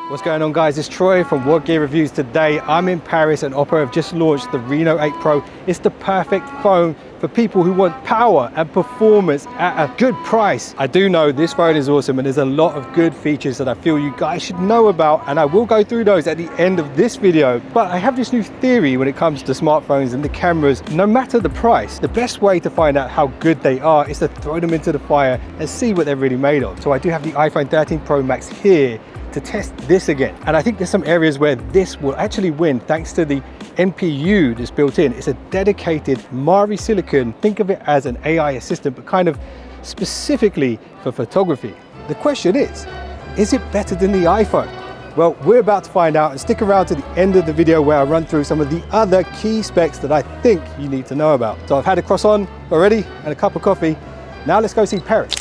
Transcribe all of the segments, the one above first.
What's going on, guys? It's Troy from What Gear Reviews. Today I'm in Paris and Oppo have just launched the Reno 8 Pro. It's the perfect phone for people who want power and performance at a good price. I do know this phone is awesome and there's a lot of good features that I feel you guys should know about, and I will go through those at the end of this video. But I have this new theory when it comes to smartphones and the cameras. No matter the price, the best way to find out how good they are is to throw them into the fire and see what they're really made of. So I do have the iPhone 13 Pro Max here to test this again, and I think there's some areas where this will actually win thanks to the NPU that's built in. It's a dedicated MariSilicon, think of it as an AI assistant, but kind of specifically for photography. The question is it better than the iPhone? Well, we're about to find out, and stick around to the end of the video where I run through some of the other key specs that I think you need to know about. So I've had a croissant already and a cup of coffee. Now let's go see Paris.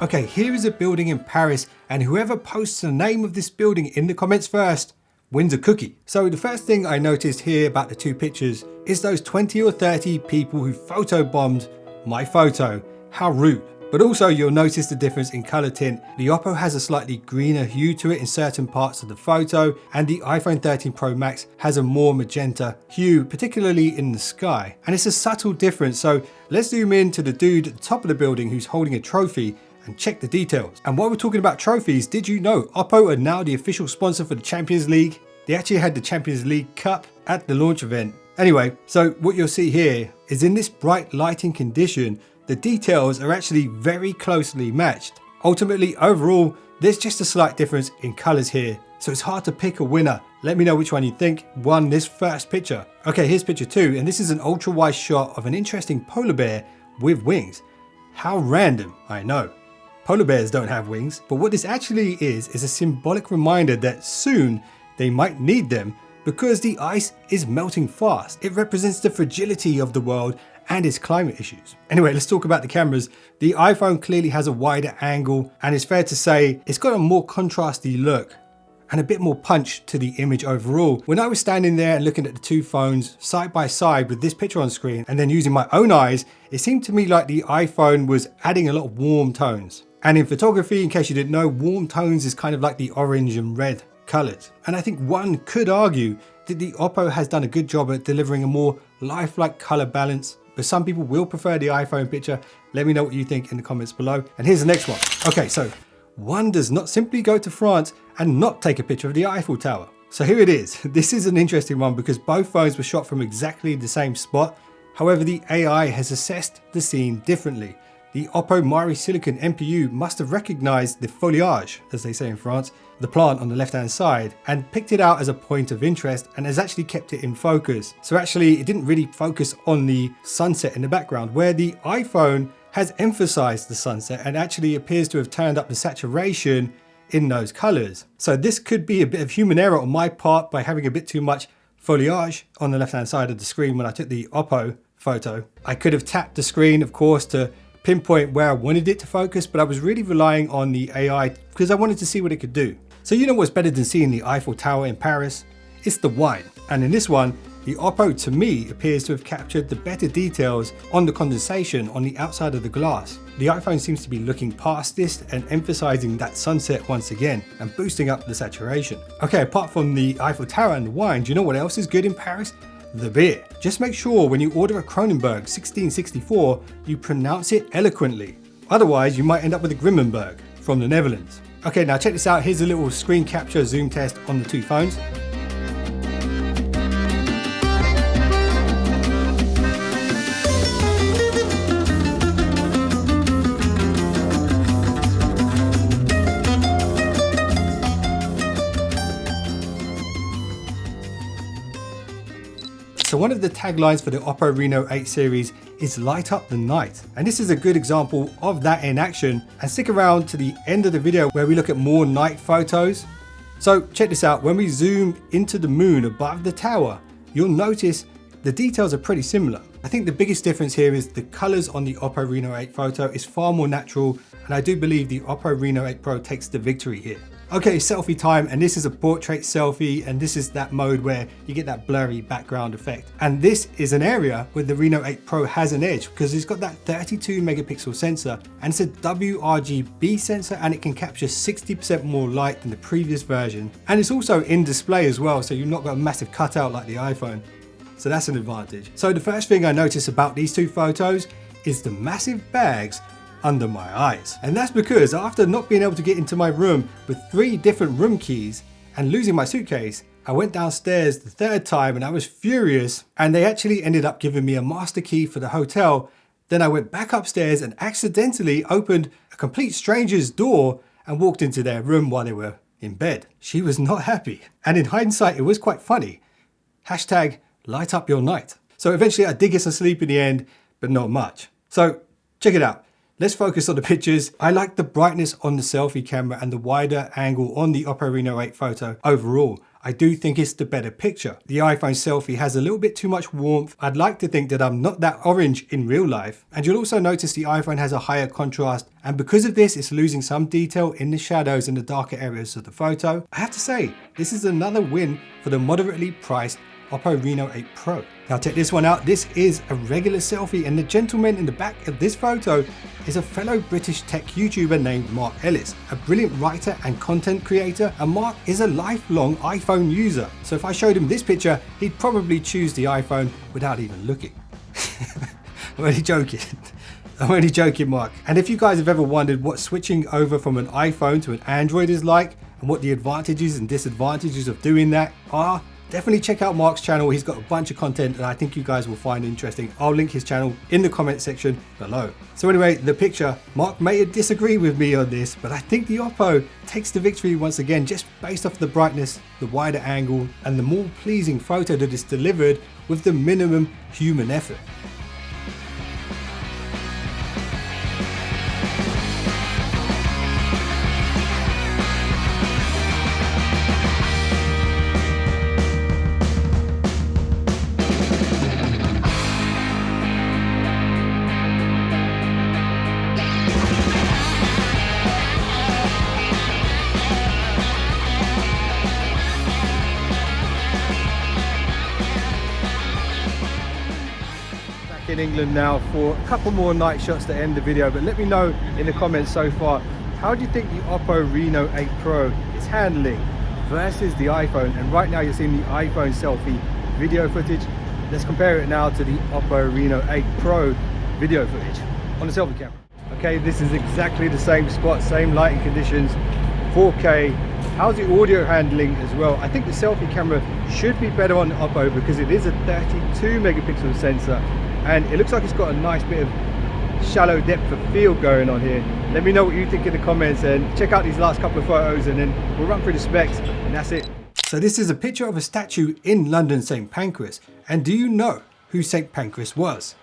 Okay, here is a building in Paris, and whoever posts the name of this building in the comments first wins a cookie. So the first thing I noticed here about the two pictures is those 20 or 30 people who photobombed my photo. How rude. But also you'll notice the difference in color tint. The Oppo has a slightly greener hue to it in certain parts of the photo, and the iPhone 13 Pro Max has a more magenta hue, particularly in the sky. And it's a subtle difference. So let's zoom in to the dude at the top of the building who's holding a trophy and check the details. And while we're talking about trophies, did you know Oppo are now the official sponsor for the Champions League? They actually had the Champions League Cup at the launch event. Anyway, so what you'll see here is in this bright lighting condition, the details are actually very closely matched. Ultimately, overall, there's just a slight difference in colors here, so it's hard to pick a winner. Let me know which one you think won this first picture. Okay, here's picture two, and this is an ultra wide shot of an interesting polar bear with wings. How random, I know. Polar bears don't have wings, but what this actually is a symbolic reminder that soon they might need them because the ice is melting fast. It represents the fragility of the world and its climate issues. Anyway, let's talk about the cameras. The iPhone clearly has a wider angle, and it's fair to say it's got a more contrasty look and a bit more punch to the image overall. When I was standing there and looking at the two phones side by side with this picture on screen and then using my own eyes, it seemed to me like the iPhone was adding a lot of warm tones. And in photography, in case you didn't know, warm tones is kind of like the orange and red colors. And I think one could argue that the Oppo has done a good job at delivering a more lifelike color balance, but some people will prefer the iPhone picture. Let me know what you think in the comments below. And here's the next one. Okay, so one does not simply go to France and not take a picture of the Eiffel Tower. So here it is. This is an interesting one because both phones were shot from exactly the same spot. However, the AI has assessed the scene differently. The Oppo MariSilicon NPU must have recognized the foliage, as they say in France, the plant on the left-hand side, and picked it out as a point of interest and has actually kept it in focus. So actually, it didn't really focus on the sunset in the background, where the iPhone has emphasized the sunset and actually appears to have turned up the saturation in those colors. So this could be a bit of human error on my part by having a bit too much foliage on the left-hand side of the screen when I took the Oppo photo. I could have tapped the screen, of course, to pinpoint where I wanted it to focus, but I was really relying on the AI because I wanted to see what it could do. So you know what's better than seeing the Eiffel Tower in Paris? It's the wine. And in this one, the Oppo to me appears to have captured the better details on the condensation on the outside of the glass. The iPhone seems to be looking past this and emphasizing that sunset once again and boosting up the saturation. Okay, apart from the Eiffel Tower and the wine, do you know what else is good in Paris? The beer. Just make sure when you order a Kronenbourg 1664, you pronounce it eloquently. Otherwise, you might end up with a Grimmenberg from the Netherlands. Okay, now check this out. Here's a little screen capture zoom test on the two phones. So one of the taglines for the Oppo Reno 8 series is light up the night. And this is a good example of that in action. And stick around to the end of the video where we look at more night photos. So check this out. When we zoom into the moon above the tower, you'll notice the details are pretty similar. I think the biggest difference here is the colors on the Oppo Reno 8 photo is far more natural. And I do believe the Oppo Reno 8 Pro takes the victory here. Okay, selfie time, and this is a portrait selfie, and this is that mode where you get that blurry background effect. And this is an area where the Reno 8 Pro has an edge because it's got that 32 megapixel sensor, and it's a WRGB sensor, and it can capture 60% more light than the previous version. And it's also in display as well, so you've not got a massive cutout like the iPhone. So that's an advantage. So the first thing I notice about these two photos is the massive bags under my eyes. And that's because after not being able to get into my room with 3 different room keys and losing my suitcase, I went downstairs the 3rd time and I was furious, and they actually ended up giving me a master key for the hotel. Then I went back upstairs and accidentally opened a complete stranger's door and walked into their room while they were in bed. She was not happy. And in hindsight, it was quite funny. Hashtag light up your night. So eventually I did get some sleep in the end, but not much. So check it out. Let's focus on the pictures. I like the brightness on the selfie camera and the wider angle on the Oppo Reno 8 photo overall. I do think it's the better picture. The iPhone selfie has a little bit too much warmth. I'd like to think that I'm not that orange in real life. And you'll also notice the iPhone has a higher contrast, and because of this, it's losing some detail in the shadows and the darker areas of the photo. I have to say, this is another win for the moderately priced Oppo Reno 8 Pro. Now check this one out. This is a regular selfie, and the gentleman in the back of this photo is a fellow British tech YouTuber named Mark Ellis, a brilliant writer and content creator, and Mark is a lifelong iPhone user. So if I showed him this picture, he'd probably choose the iPhone without even looking. I'm only joking. I'm only joking, Mark. And if you guys have ever wondered what switching over from an iPhone to an Android is like, and what the advantages and disadvantages of doing that are, definitely check out Mark's channel. He's got a bunch of content that I think you guys will find interesting. I'll link his channel in the comment section below. So anyway, the picture, Mark may disagree with me on this, but I think the Oppo takes the victory once again, just based off the brightness, the wider angle, and the more pleasing photo that is delivered with the minimum human effort. In England now for a couple more night shots to end the video, but let me know in the comments so far, how do you think the Oppo Reno 8 Pro is handling versus the iPhone? And right now you're seeing the iPhone selfie video footage. Let's compare it now to the Oppo Reno 8 Pro video footage on the selfie camera. Okay, this is exactly the same spot, same lighting conditions, 4K. How's the audio handling as well? I think the selfie camera should be better on the Oppo because it is a 32 megapixel sensor, and it looks like it's got a nice bit of shallow depth of field going on here. Let me know what you think in the comments, and check out these last couple of photos, and then we'll run through the specs, and that's it. So this is a picture of a statue in London, St. Pancras. And do you know who St. Pancras was?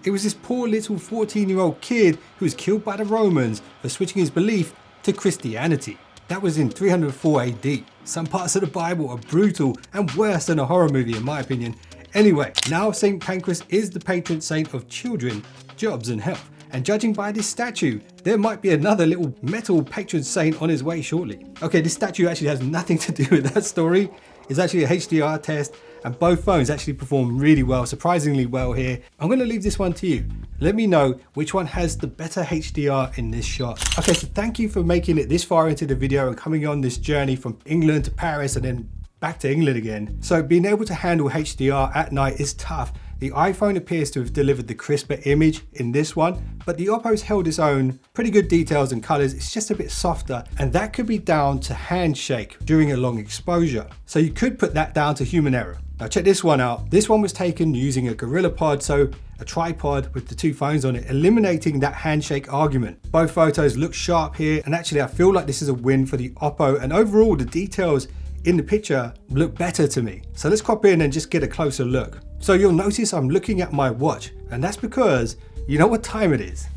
It was this poor little 14-year-old kid who was killed by the Romans for switching his belief to Christianity. That was in 304 AD. Some parts of the Bible are brutal and worse than a horror movie in my opinion. Anyway, now St. Pancras is the patron saint of children, jobs and health. And judging by this statue, there might be another little metal patron saint on his way shortly. Okay, this statue actually has nothing to do with that story. It's actually a HDR test, and both phones actually perform really well, surprisingly well here. I'm going to leave this one to you. Let me know which one has the better HDR in this shot. Okay, so thank you for making it this far into the video and coming on this journey from England to Paris and then back to England again. So being able to handle HDR at night is tough. The iPhone appears to have delivered the crisper image in this one, but the Oppo's held its own, pretty good details and colors. It's just a bit softer, and that could be down to handshake during a long exposure. So you could put that down to human error. Now check this one out. This one was taken using a Gorilla Pod, so a tripod with the two phones on it, eliminating that handshake argument. Both photos look sharp here, and actually I feel like this is a win for the Oppo, and overall the details in the picture look better to me. So let's crop in and just get a closer look. So you'll notice I'm looking at my watch, and that's because you know what time it is.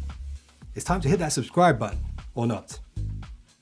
It's time to hit that subscribe button, or not.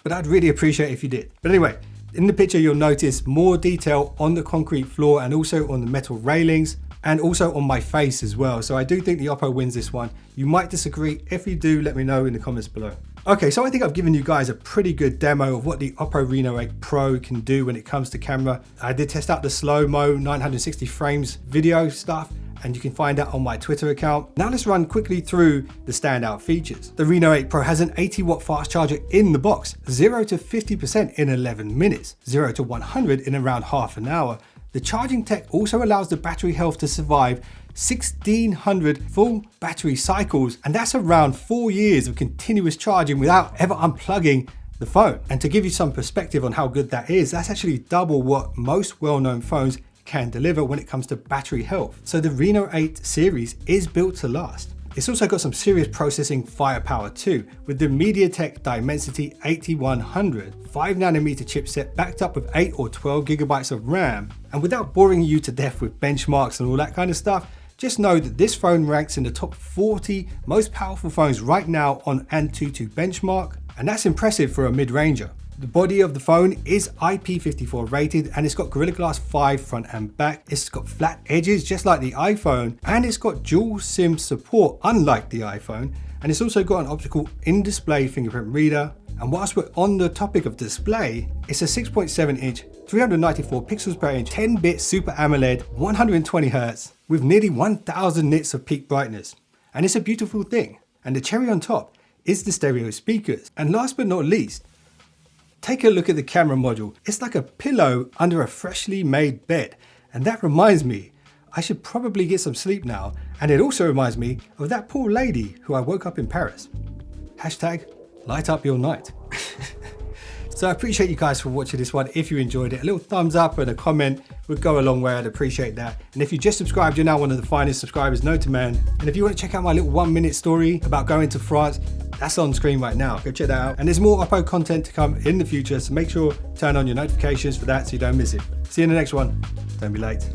But I'd really appreciate it if you did. But anyway, in the picture you'll notice more detail on the concrete floor and also on the metal railings and also on my face as well. So I do think the Oppo wins this one. You might disagree. If you do, let me know in the comments below. Okay, so I think I've given you guys a pretty good demo of what the Oppo Reno 8 Pro can do when it comes to camera. I did test out the slow-mo 960 frames video stuff, and you can find that on my Twitter account. Now let's run quickly through the standout features. The Reno 8 Pro has an 80-watt fast charger in the box, 0 to 50% in 11 minutes, 0 to 100 in around half an hour. The charging tech also allows the battery health to survive 1600 full battery cycles, and that's around 4 years of continuous charging without ever unplugging the phone. And to give you some perspective on how good that is, that's actually double what most well-known phones can deliver when it comes to battery health. So the Reno 8 series is built to last. It's also got some serious processing firepower too, with the MediaTek Dimensity 8100 5nm chipset backed up with 8 or 12 gigabytes of RAM. And without boring you to death with benchmarks and all that kind of stuff, just know that this phone ranks in the top 40 most powerful phones right now on Antutu benchmark, and that's impressive for a mid-ranger. The body of the phone is IP54 rated, and it's got Gorilla Glass 5 front and back. It's got flat edges just like the iPhone, and it's got dual SIM support unlike the iPhone, and it's also got an optical in-display fingerprint reader. And whilst we're on the topic of display, it's a 6.7 inch 394 pixels per inch 10-bit Super AMOLED 120Hz with nearly 1000 nits of peak brightness, and it's a beautiful thing. And the cherry on top is the stereo speakers. And last but not least, take a look at the camera module. It's like a pillow under a freshly made bed. And that reminds me, I should probably get some sleep now. And it also reminds me of that poor lady who I woke up in Paris. Hashtag light up your night. So I appreciate you guys for watching this one. If you enjoyed it, a little thumbs up and a comment would go a long way. I'd appreciate that. And if you just subscribed, you're now one of the finest subscribers known to man. And if you want to check out my little 1-minute story about going to France, that's on screen right now. Go check that out. And there's more Oppo content to come in the future, so make sure to turn on your notifications for that so you don't miss it. See you in the next one. Don't be late.